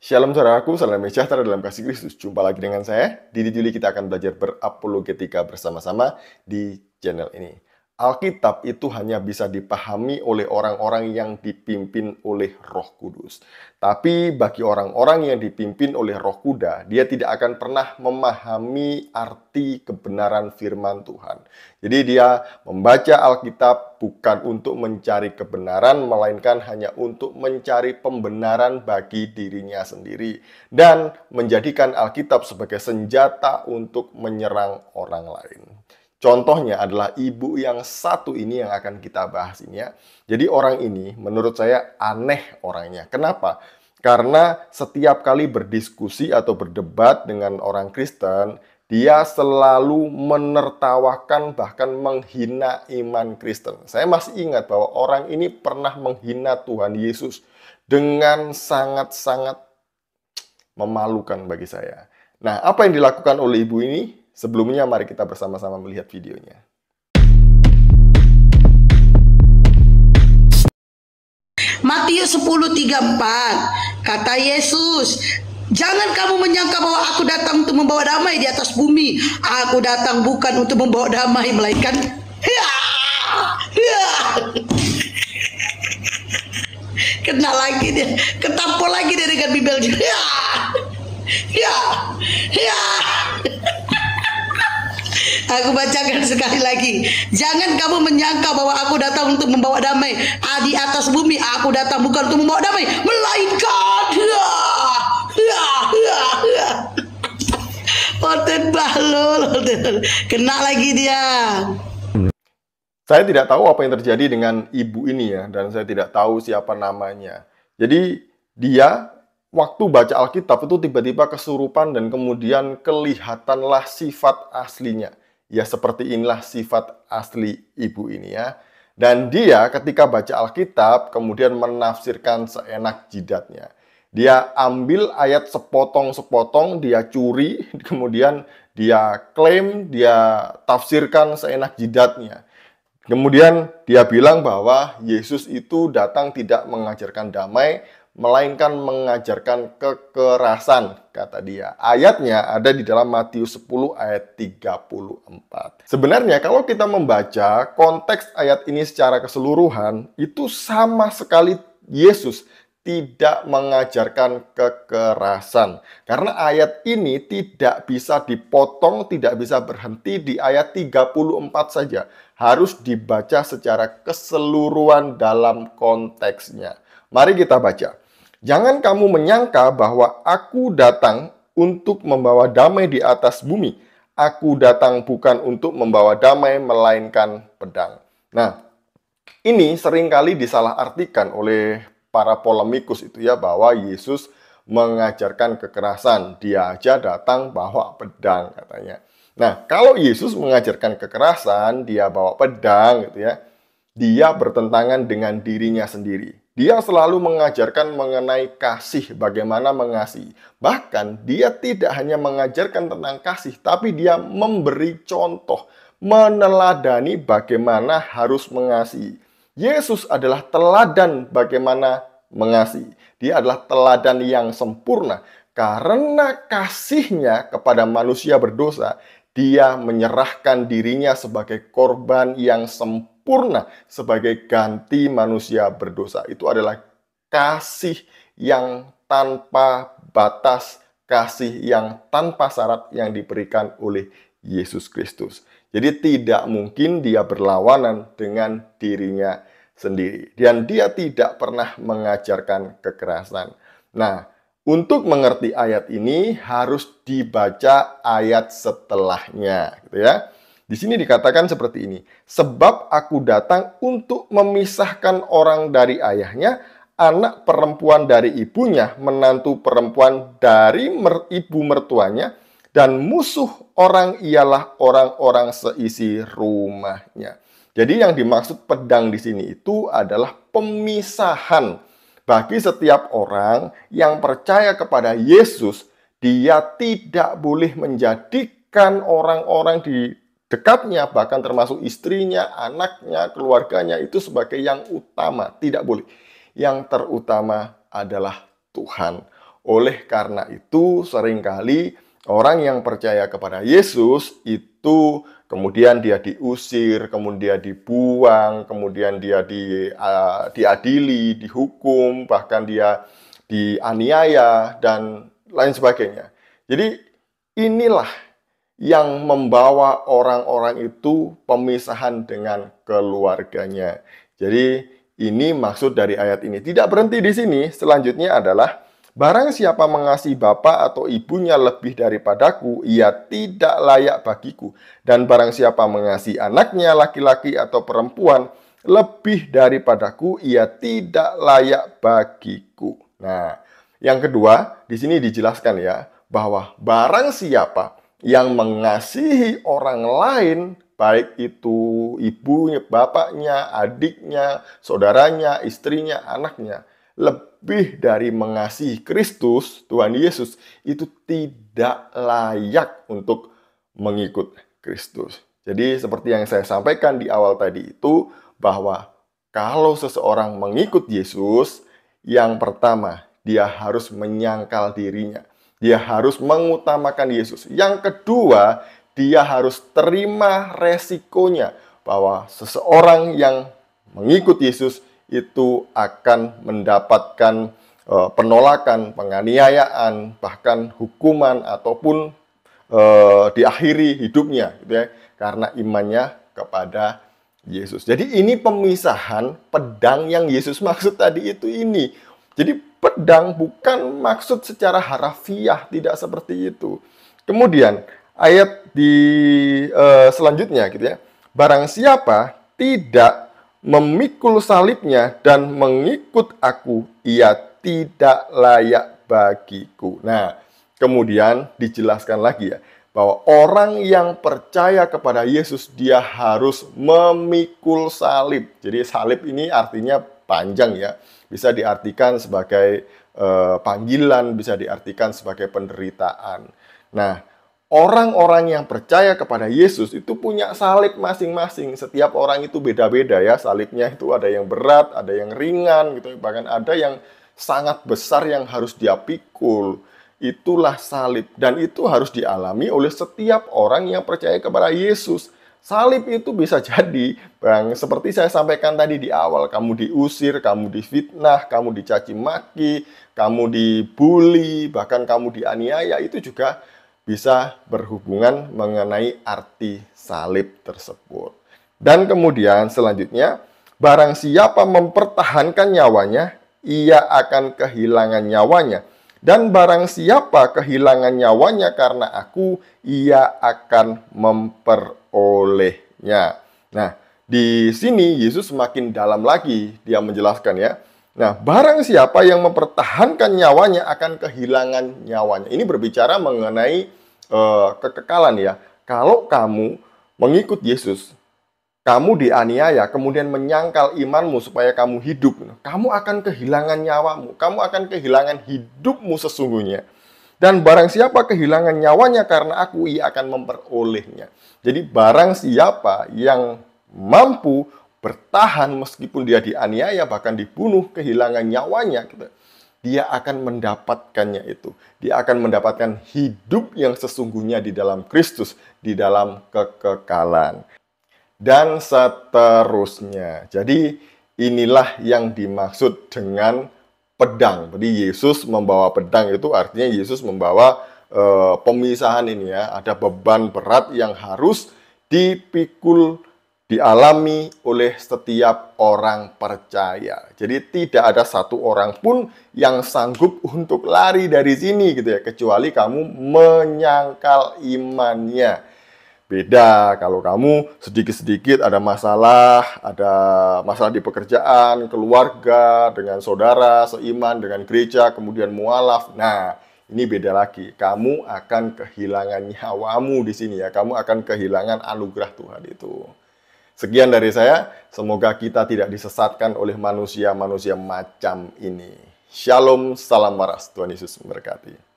Shalom saudaraku, salam sejahtera dalam kasih Kristus. Jumpa lagi dengan saya, Didi Juli. Kita akan belajar berapologetika bersama-sama di channel ini. Alkitab itu hanya bisa dipahami oleh orang-orang yang dipimpin oleh Roh Kudus. Tapi bagi orang-orang yang dipimpin oleh Roh Kuda, dia tidak akan pernah memahami arti kebenaran firman Tuhan. Jadi dia membaca Alkitab bukan untuk mencari kebenaran, melainkan hanya untuk mencari pembenaran bagi dirinya sendiri. Dan menjadikan Alkitab sebagai senjata untuk menyerang orang lain. Contohnya adalah ibu yang satu ini yang akan kita bahas ini ya. Jadi orang ini menurut saya aneh orangnya. Kenapa? Karena setiap kali berdiskusi atau berdebat dengan orang Kristen, dia selalu menertawakan bahkan menghina iman Kristen. Saya masih ingat bahwa orang ini pernah menghina Tuhan Yesus dengan sangat-sangat memalukan bagi saya. Nah, apa yang dilakukan oleh ibu ini? Sebelumnya mari kita bersama-sama melihat videonya. Matius 10:34 kata Yesus, "Jangan kamu menyangka bahwa aku datang untuk membawa damai di atas bumi. Aku datang bukan untuk membawa damai, melainkan kena lagi dia, ketampol lagi dia dengan bibel. Aku bacakan sekali lagi. Jangan kamu menyangka bahwa aku datang untuk membawa damai di atas bumi. Aku datang bukan untuk membawa damai, melainkan Oten balul, kena lagi dia. Saya tidak tahu apa yang terjadi dengan ibu ini ya, dan saya tidak tahu siapa namanya. Jadi dia waktu baca Alkitab itu tiba-tiba kesurupan dan kemudian kelihatanlah sifat aslinya. Ya seperti inilah sifat asli ibu ini ya. Dan dia ketika baca Alkitab kemudian menafsirkan seenak jidatnya. Dia ambil ayat sepotong-sepotong, dia curi, kemudian dia klaim, dia tafsirkan seenak jidatnya. Kemudian dia bilang bahwa Yesus itu datang tidak mengajarkan damai, melainkan mengajarkan kekerasan, kata dia. Ayatnya ada di dalam Matius 10 ayat 34. Sebenarnya kalau kita membaca konteks ayat ini secara keseluruhan, itu sama sekali Yesus tidak mengajarkan kekerasan. Karena ayat ini tidak bisa dipotong, tidak bisa berhenti di ayat 34 saja. Harus dibaca secara keseluruhan dalam konteksnya. Mari kita baca. Jangan kamu menyangka bahwa aku datang untuk membawa damai di atas bumi. Aku datang bukan untuk membawa damai, melainkan pedang. Nah, ini seringkali disalahartikan oleh para polemikus itu ya, bahwa Yesus mengajarkan kekerasan. Dia aja datang bawa pedang katanya. Nah, kalau Yesus mengajarkan kekerasan, dia bawa pedang gitu ya, dia bertentangan dengan dirinya sendiri. Dia selalu mengajarkan mengenai kasih, bagaimana mengasihi. Bahkan dia tidak hanya mengajarkan tentang kasih, tapi dia memberi contoh, meneladani bagaimana harus mengasihi. Yesus adalah teladan bagaimana mengasihi. Dia adalah teladan yang sempurna. Karena kasihnya kepada manusia berdosa, dia menyerahkan dirinya sebagai korban yang sempurna, sebagai ganti manusia berdosa. Itu adalah kasih yang tanpa batas, kasih yang tanpa syarat yang diberikan oleh Yesus Kristus. Jadi tidak mungkin dia berlawanan dengan dirinya sendiri. Dan dia tidak pernah mengajarkan kekerasan. Nah, untuk mengerti ayat ini harus dibaca ayat setelahnya, gitu ya. Di sini dikatakan seperti ini. Sebab aku datang untuk memisahkan orang dari ayahnya, anak perempuan dari ibunya, menantu perempuan dari ibu mertuanya, dan musuh orang ialah orang-orang seisi rumahnya. Jadi yang dimaksud pedang di sini itu adalah pemisahan. Bagi setiap orang yang percaya kepada Yesus, dia tidak boleh menjadikan orang-orang di dekatnya, bahkan termasuk istrinya, anaknya, keluarganya, itu sebagai yang utama. Tidak boleh. Yang terutama adalah Tuhan. Oleh karena itu, seringkali orang yang percaya kepada Yesus itu kemudian dia diusir, kemudian dibuang, kemudian dia diadili, dihukum, bahkan dia dianiaya, dan lain sebagainya. Jadi inilah yang membawa orang-orang itu pemisahan dengan keluarganya. Jadi ini maksud dari ayat ini. Tidak berhenti di sini, selanjutnya adalah barang siapa mengasihi bapa atau ibunya lebih daripadaku, ia tidak layak bagiku. Dan barang siapa mengasihi anaknya laki-laki atau perempuan lebih daripadaku, ia tidak layak bagiku. Nah, yang kedua, di sini dijelaskan ya, bahwa barang siapa yang mengasihi orang lain, baik itu ibunya, bapaknya, adiknya, saudaranya, istrinya, anaknya, lebih dari mengasihi Kristus, Tuhan Yesus, itu tidak layak untuk mengikut Kristus. Jadi seperti yang saya sampaikan di awal tadi itu, bahwa kalau seseorang mengikut Yesus, yang pertama, dia harus menyangkal dirinya. Dia harus mengutamakan Yesus. Yang kedua, dia harus terima resikonya bahwa seseorang yang mengikut Yesus itu akan mendapatkan penolakan, penganiayaan, bahkan hukuman ataupun diakhiri hidupnya, gitu ya, karena imannya kepada Yesus. Jadi ini pemisahan pedang yang Yesus maksud tadi itu ini. Jadi pedang bukan maksud secara harafiah, tidak seperti itu. Kemudian ayat di selanjutnya gitu ya. Barang siapa tidak memikul salibnya dan mengikut aku, ia tidak layak bagiku. Nah, kemudian dijelaskan lagi ya, bahwa orang yang percaya kepada Yesus, dia harus memikul salib. Jadi salib ini artinya panjang ya. Bisa diartikan sebagai panggilan, bisa diartikan sebagai penderitaan. Nah, orang-orang yang percaya kepada Yesus itu punya salib masing-masing. Setiap orang itu beda-beda ya. Salibnya itu ada yang berat, ada yang ringan gitu. Bahkan ada yang sangat besar yang harus dia pikul. Itulah salib. Dan itu harus dialami oleh setiap orang yang percaya kepada Yesus. Salib itu bisa jadi, Bang, seperti saya sampaikan tadi di awal, kamu diusir, kamu difitnah, kamu dicaci maki, kamu dibully, bahkan kamu dianiaya, itu juga bisa berhubungan mengenai arti salib tersebut. Dan kemudian selanjutnya, barang siapa mempertahankan nyawanya, ia akan kehilangan nyawanya. Dan barang siapa kehilangan nyawanya karena aku, ia akan memperolehnya. Nah, di sini Yesus semakin dalam lagi dia menjelaskan ya. Nah, barang siapa yang mempertahankan nyawanya akan kehilangan nyawanya. Ini berbicara mengenai kekekalan ya. Kalau kamu mengikut Yesus, kamu dianiaya, kemudian menyangkal imanmu supaya kamu hidup, kamu akan kehilangan nyawamu, kamu akan kehilangan hidupmu sesungguhnya. Dan barang siapa kehilangan nyawanya karena aku, ia akan memperolehnya. Jadi barang siapa yang mampu bertahan meskipun dia dianiaya, bahkan dibunuh, kehilangan nyawanya, gitu, dia akan mendapatkannya itu. Dia akan mendapatkan hidup yang sesungguhnya di dalam Kristus, di dalam kekekalan. Dan seterusnya. Jadi inilah yang dimaksud dengan pedang. Jadi Yesus membawa pedang itu artinya Yesus membawa pemisahan ini ya. Ada beban berat yang harus dipikul, dialami oleh setiap orang percaya. Jadi tidak ada satu orang pun yang sanggup untuk lari dari sini gitu ya, kecuali kamu menyangkal imannya. Beda kalau kamu sedikit-sedikit ada masalah di pekerjaan, keluarga, dengan saudara, seiman, dengan gereja, kemudian mualaf. Nah, ini beda lagi. Kamu akan kehilangan nyawamu di sini ya. Kamu akan kehilangan anugerah Tuhan itu. Sekian dari saya. Semoga kita tidak disesatkan oleh manusia-manusia macam ini. Shalom, salam waras. Tuhan Yesus memberkati.